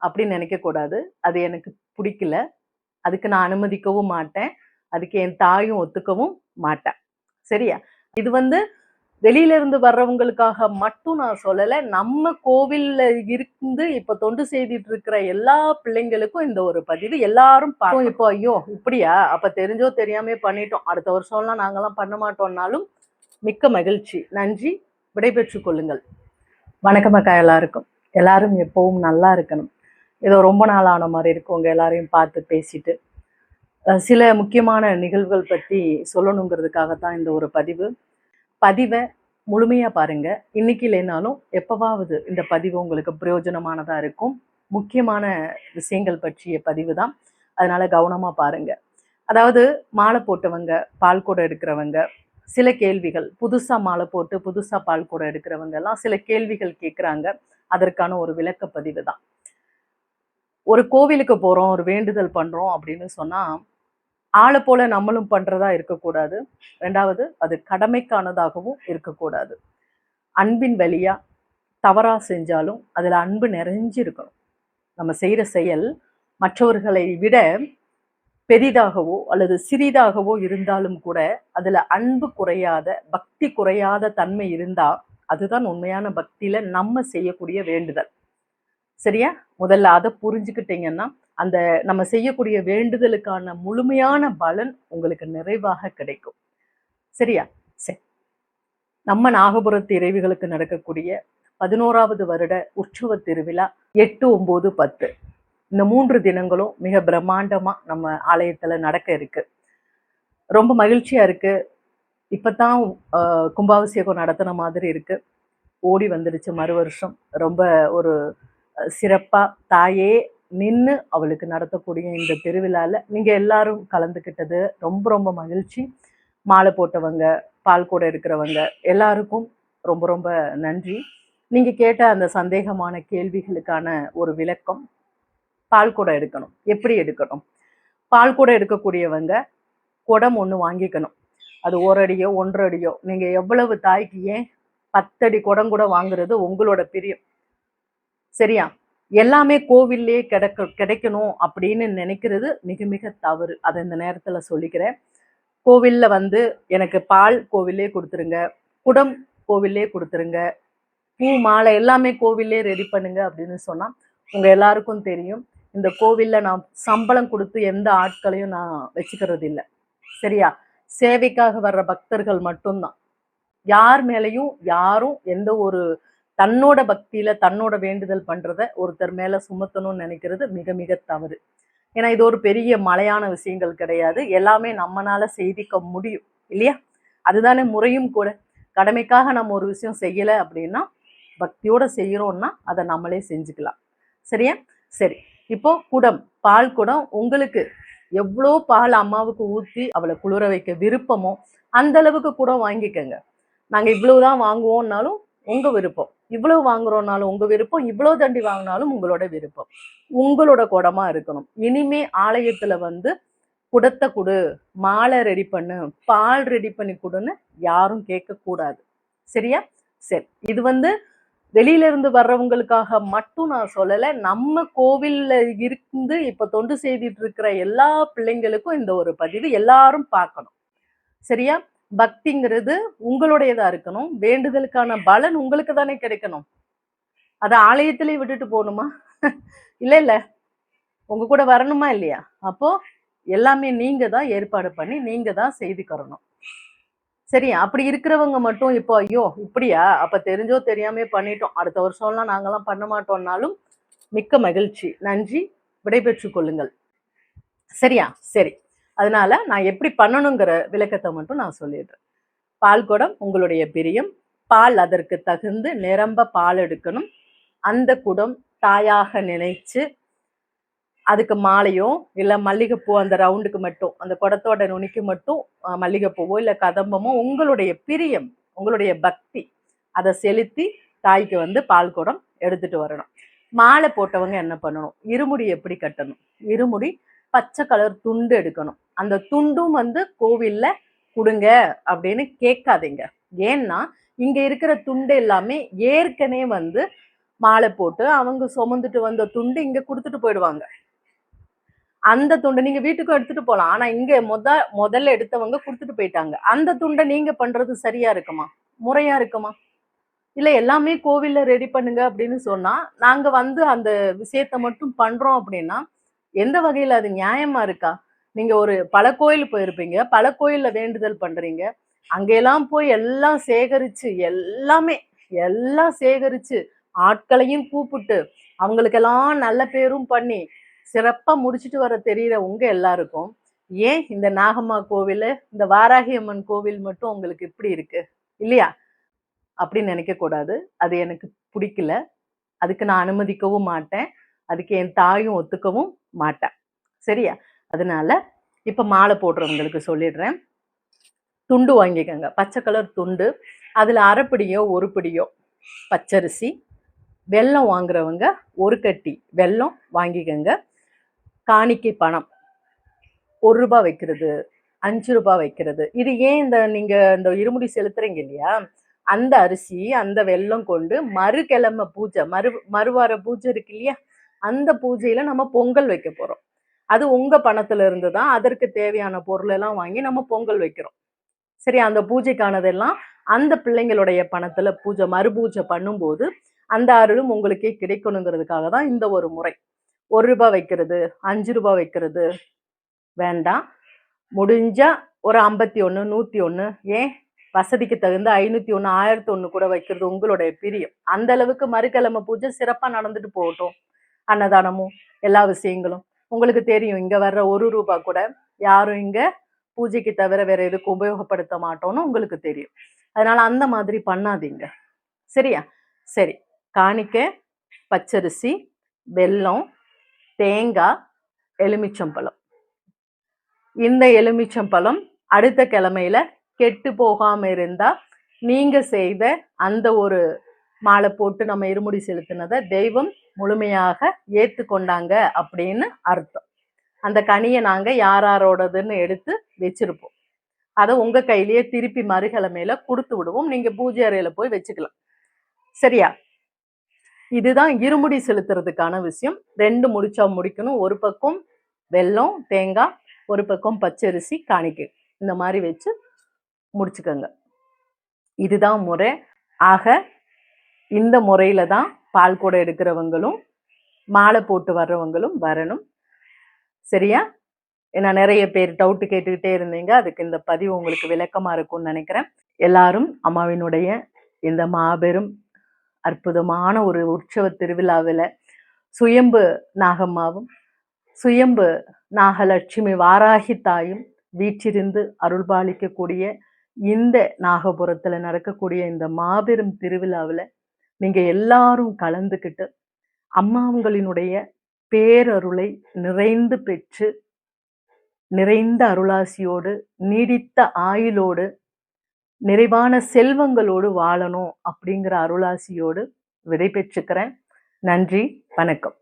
அப்படின்னு நினைக்கக்கூடாது. அது எனக்கு பிடிக்கல. அதுக்கு நான் அனுமதிக்கவும் மாட்டேன். அதுக்கு என் தாயும் ஒத்துக்கவும் மாட்டா. சரியா? இது வந்து வெளியில இருந்து வர்றவங்களுக்காக மட்டும் நான் சொல்லல. நம்ம கோவில்ல இருந்து இப்ப தொண்டு செய்துட்டு இருக்கிற எல்லா பிள்ளைங்களுக்கும் இந்த ஒரு பதிவு எல்லாரும் இப்போ ஐயோ இப்படியா? அப்ப தெரிஞ்சோ தெரியாமயோ பண்ணிட்டோம். அடுத்த வருஷம்லாம் நாங்கலாம் பண்ண மாட்டோம்னாலும் மிக்க மகிழ்ச்சி. நன்றி. விடைபெற்றுக் கொள்ளுங்கள். வணக்கம் அக்கா எல்லாருக்கும். எல்லாரும் எப்பவும் நல்லா இருக்கணும். ஏதோ ரொம்ப நாள் ஆன மாதிரி இருக்கு உங்க எல்லாரையும் பார்த்து பேசிட்டு. சில முக்கியமான நிகழ்வுகள் பற்றி சொல்லணுங்கிறதுக்காகத்தான் இந்த ஒரு பதிவை முழுமையா பாருங்க. இன்னைக்கு இல்லைனாலும் எப்பவாவது இந்த பதிவு உங்களுக்கு பிரயோஜனமானதா இருக்கும். முக்கியமான விஷயங்கள் பற்றிய பதிவு தான். அதனால கவனமா பாருங்க. அதாவது மாலை போட்டவங்க, பால் கூட எடுக்கிறவங்க, சில கேள்விகள், புதுசா மாலை போட்டு புதுசா பால் கூட எடுக்கிறவங்க எல்லாம் சில கேள்விகள் கேட்குறாங்க. அதற்கான ஒரு விளக்க பதிவு தான். ஒரு கோவிலுக்கு போறோம், ஒரு வேண்டுதல் பண்றோம் அப்படின்னு சொன்னா ஆளை போல நம்மளும் பண்றதா இருக்கக்கூடாது. ரெண்டாவது அது கடமைக்கானதாகவும் இருக்கக்கூடாது. அன்பின் வழியா தவறா செஞ்சாலும் அதுல அன்பு நிறைஞ்சு இருக்கணும். நம்ம செய்யற செயல் மற்றவர்களை விட பெரிதாகவோ அல்லது சிறிதாகவோ இருந்தாலும் கூட அதுல அன்பு குறையாத, பக்தி குறையாத தன்மை இருந்தா அதுதான் உண்மையான பக்தியில நம்ம செய்யக்கூடிய வேண்டுதல். சரியா? முதல்ல அதை புரிஞ்சுக்கிட்டீங்கன்னா அந்த நம்ம செய்யக்கூடிய வேண்டுதலுக்கான முழுமையான பலன் உங்களுக்கு நிறைவாக கிடைக்கும். சரியா? சரி. நம்ம நாகபுரத்து இறைவிகளுக்கு நடக்கக்கூடிய 11வது வருட உற்சவ திருவிழா 8, 9, 10 இந்த 3 தினங்களும் மிக பிரம்மாண்டமா நம்ம ஆலயத்துல நடக்க இருக்கு. ரொம்ப மகிழ்ச்சியா இருக்கு. இப்பதான் கும்பாபிஷேகம் நடத்தின மாதிரி இருக்கு. ஓடி வந்துடுச்சு மறு வருஷம். ரொம்ப ஒரு சிறப்பா தாயே நின்று அவளுக்கு நடத்தக்கூடிய இந்த திருவிழால நீங்க எல்லாரும் கலந்துக்கிட்டது ரொம்ப ரொம்ப மகிழ்ச்சி. மாலை போட்டவங்க, பால் கூட இருக்கிறவங்க எல்லாருக்கும் ரொம்ப ரொம்ப நன்றி. நீங்க கேட்ட அந்த சந்தேகமான கேள்விகளுக்கான ஒரு விளக்கம். பால் கூட எடுக்கணும். எப்படி எடுக்கணும்? பால் கூட எடுக்கக்கூடியவங்க குடம் ஒன்று வாங்கிக்கணும். அது 1 அடியோ 1.5 அடியோ நீங்க எவ்வளவு தாய்க்கு ஏன் 10 அடி குடம் கூட வாங்குறது உங்களோட பிரியம். சரியா? எல்லாமே கோவில்லே கிடைக்கணும் அப்படின்னு நினைக்கிறது மிக மிக தவறு. அதை இந்த நேரத்துல சொல்லிக்கிறேன். கோவில்ல வந்து எனக்கு பால் கோவிலே கொடுத்துருங்க, குடம் கோவிலே கொடுத்துருங்க, பூ மாலை எல்லாமே கோவிலே ரெடி பண்ணுங்க அப்படின்னு சொன்னா உங்க எல்லாருக்கும் தெரியும் இந்த கோவில்ல நான் சம்பளம் கொடுத்து எந்த ஆட்களையும் நான் வச்சுக்கிறது இல்லை. சரியா? சேவைக்காக வர்ற பக்தர்கள் மட்டும்தான். யார் மேலையும் யாரும் எந்த ஒரு தன்னோட பக்தியில தன்னோட வேண்டுதல் பண்றத ஒருத்தர் மேல சுமத்தணும்னு நினைக்கிறது மிக மிக தவறு. ஏன்னா இது ஒரு பெரிய மலையான விஷயங்கள் கிடையாது. எல்லாமே நம்மனால செய்திக்க முடியும் இல்லையா? அதுதானே முறையும் கூட. கடமைக்காக நம்ம ஒரு விஷயம் செய்யல அப்படின்னா பக்தியோட செய்யறோம்னா அதை நம்மளே செஞ்சுக்கலாம். சரியா? சரி. இப்போ குடம், பால் குடம் உங்களுக்கு எவ்வளோ பால் அம்மாவுக்கு ஊற்றி அவளை குளிர வைக்க விருப்பமோ அந்த அளவுக்கு கூட வாங்கிக்கங்க. நாங்க இவ்வளவுதான் வாங்குவோம்னாலும் உங்க விருப்பம், இவ்வளவு வாங்குறோம்னாலும் உங்க விருப்பம், இவ்வளவு தண்டி வாங்கினாலும் உங்களோட விருப்பம். உங்களோட குடமா இருக்கணும். இனிமே ஆலயத்துல வந்து குடத்தை கொடு, மாலை ரெடி பண்ணு, பால் ரெடி பண்ணி கொடுன்னு யாரும் கேட்க கூடாது. சரியா? சரி. இது வந்து வெளியில இருந்து வர்றவங்களுக்காக மட்டும் நான் சொல்லல. நம்ம கோவில்ல இருந்து இப்ப தொண்டு செய்துட்டு இருக்கிற எல்லா பிள்ளைங்களுக்கும் இந்த ஒரு பதிவு எல்லாரும் பார்க்கணும். சரியா? பக்திங்கிறது உங்களுடையதா இருக்கணும். வேண்டுதலுக்கான பலன் உங்களுக்கு தானே கிடைக்கணும். அதை ஆலயத்திலே விட்டுட்டு போகணுமா? இல்ல இல்ல, உங்க கூட வரணுமா இல்லையா? அப்போ எல்லாமே நீங்க தான் ஏற்பாடு பண்ணி நீங்க தான் செய்துக்கறணும். சரியா? அப்படி இருக்கிறவங்க மட்டும் இப்போ ஐயோ இப்படியா? அப்ப தெரிஞ்சோ தெரியாமயோ பண்ணிட்டோம். அடுத்த வருஷம்லாம் நாங்கெல்லாம் பண்ண மாட்டோம்னாலும் மிக்க மகிழ்ச்சி. நன்றி. விடைபெற்றுக் கொள்ளுங்கள். சரியா? சரி. அதனால நான் எப்படி பண்ணணுங்கிற விளக்கத்தை மட்டும் நான் சொல்லிடுறேன். பால் குடம் உங்களுடைய பிரியம். பால் அதற்கு தகுந்து நிரம்ப பால் எடுக்கணும். அந்த குடம் தாயாக நினைச்சு அதுக்கு மாலையோ இல்லை மல்லிகைப்பூ அந்த ரவுண்டுக்கு மட்டும் அந்த குடத்தோட நுனிக்கு மட்டும் மல்லிகைப்பூவோ இல்லை கதம்பமோ உங்களுடைய பிரியம், உங்களுடைய பக்தி அதை செலுத்தி தாய்க்கு வந்து பால் குடம் எடுத்துட்டு வரணும். மாலை போட்டவங்க என்ன பண்ணணும்? இருமுடி எப்படி கட்டணும்? இருமுடி பச்சை கலர் துண்டு எடுக்கணும். அந்த துண்டும் வந்து கோவில்ல கொடுங்க அப்படின்னு கேட்காதீங்க. ஏன்னா இங்க இருக்கிற துண்டு எல்லாமே ஏற்கனவே வந்து மாலை போட்டு அவங்க சுமந்துட்டு வந்த துண்டு இங்க கொடுத்துட்டு போயிடுவாங்க. அந்த துண்டை நீங்க வீட்டுக்கும் எடுத்துட்டு போலாம். ஆனா இங்க முதல்ல எடுத்தவங்க கொடுத்துட்டு போயிட்டாங்க. அந்த துண்டை நீங்க பண்றது சரியா இருக்குமா? முறையா இருக்குமா? இல்ல எல்லாமே கோவில்ல ரெடி பண்ணுங்க அப்படின்னு சொன்னா, நாங்க வந்து அந்த விஷயத்த மட்டும் பண்றோம் அப்படின்னா, எந்த வகையில அது நியாயமா இருக்கா? நீங்க ஒரு பல கோயில் போயிருப்பீங்க. பல கோயில்ல வேண்டுதல் பண்றீங்க. அங்கெல்லாம் போய் எல்லாம் சேகரிச்சு, எல்லாம் சேகரிச்சு, ஆட்களையும் கூப்பிட்டு, அவங்களுக்கெல்லாம் நல்ல பேரும் பண்ணி, சிறப்பா முடிச்சுட்டு வர தெரியிற உங்க எல்லாருக்கும், ஏன் இந்த நாகம்மா கோவிலு, இந்த வாராகி அம்மன் கோவில் மட்டும் உங்களுக்கு இப்படி இருக்கு? இல்லையா? அப்படின்னு நினைக்கக்கூடாது. அது எனக்கு புடிக்கல. அதுக்கு நான் அனுமதிக்கவும் மாட்டேன். அதுக்கு என் தாயும் ஒத்துக்கவும் மாட்டா. சரியா? அதனால இப்ப மாலை போடுறவங்களுக்கு சொல்லிடுறேன். துண்டு வாங்கிக்கங்க. பச்சை கலர் துண்டு. அதுல 1/2 பிடியோ, 1 பிடியோ பச்சரிசி. வெல்லம் வாங்குறவங்க 1 கட்டி வெல்லம் வாங்கிக்கங்க. காணிக்கை பணம் ரூ. 1 வைக்கிறது, ரூ. 5 வைக்கிறது. இது ஏன் நீங்க இந்த இருமுடி செலுத்துறீங்க இல்லையா? அந்த அரிசி, அந்த வெல்லம் கொண்டு மறுகிழமை பூஜை, மறுவார பூஜை இருக்கு இல்லையா? அந்த பூஜையில நம்ம பொங்கல் வைக்க போறோம். அது உங்க பணத்துல இருந்து தான். அதற்கு தேவையான பொருள் எல்லாம் வாங்கி நம்ம பொங்கல் வைக்கிறோம். சரி, அந்த பூஜைக்கானதெல்லாம் அந்த பிள்ளைங்களுடைய பணத்துல மறுபூஜை பண்ணும்போது அந்த அருளும் உங்களுக்கே கிடைக்கணுங்கிறதுக்காக தான் இந்த ஒரு முறை. ரூ. 1 வைக்கிறது, ரூ. 5 வைக்கிறது வேண்டாம். முடிஞ்சா ஒரு 51, 101, ஏன் வசதிக்கு தகுந்த 501, 1001 கூட வைக்கிறது உங்களுடைய பிரியம். அந்த அளவுக்கு மறுகிழமை பூஜை சிறப்பா நடந்துட்டு போகட்டும். அன்னதானமும் எல்லா விஷயங்களும் உங்களுக்கு தெரியும். இங்க வர்ற ரூ. 1 கூட யாரும் இங்க பூஜைக்கு தவிர வேற எதுக்கு உபயோகப்படுத்த மாட்டோம்னு உங்களுக்கு தெரியும். அதனால அந்த மாதிரி பண்ணாதீங்க. சரியா? சரி, காணிக்க பச்சரிசி, வெல்லம், தேங்காய், எலுமிச்சம்பழம். இந்த எலுமிச்சம்பழம் அடுத்த கிழமையில கெட்டு போகாம இருந்தா நீங்க செய்த அந்த ஒரு மாலை போட்டு நம்ம இருமுடி செலுத்தினதை தெய்வம் முழுமையாக ஏத்துக்கொண்டாங்க அப்படின்னு அர்த்தம். அந்த கனியை நாங்க யாரோடதுன்னு எடுத்து வச்சிருப்போம். அதை உங்க கையிலேயே திருப்பி மறுகிழமையில கொடுத்து விடுவோம். நீங்க பூஜை அறையில போய் வச்சுக்கலாம். சரியா? இதுதான் இருமுடி செலுத்துறதுக்கான விஷயம். 2 முடிச்சா முடிக்கணும். ஒரு பக்கம் வெல்லம், தேங்காய், ஒரு பக்கம் பச்சரிசி, காணிக்கை. இந்த மாதிரி வச்சு முடிச்சுக்கோங்க. இதுதான் முறை. ஆக இந்த முறையில தான் பால் கூட எடுக்கிறவங்களும் மாலை போட்டு வர்றவங்களும் வரணும். சரியா? ஏன்னா நிறைய பேர் டவுட் கேட்டுக்கிட்டே இருந்தீங்க. அதுக்கு இந்த பதிவு உங்களுக்கு விளக்கமா இருக்கும்னு நினைக்கிறேன். எல்லாரும் அம்மாவினுடைய இந்த மாபெரும் அற்புதமான ஒரு உற்சவ திருவிழாவில் சுயம்பு நாகம்மாவும் சுயம்பு நாகலட்சுமி வாராகி தாயும் வீற்றிருந்து அருள்பாலிக்கக்கூடிய இந்த நாகபுரத்துல நடக்கக்கூடிய இந்த மாபெரும் திருவிழாவில் நீங்க எல்லாரும் கலந்துக்கிட்டு அம்மாவங்களினுடைய பேரருளை நிறைந்து பெற்று நிறைந்த அருளாசியோடு நீடித்த ஆயுளோடு நிறைவான செல்வங்களோடு வாழணும் அப்படிங்கிற அருளாசியோடு விடை பெற்றுக்கிறேன். நன்றி, வணக்கம்.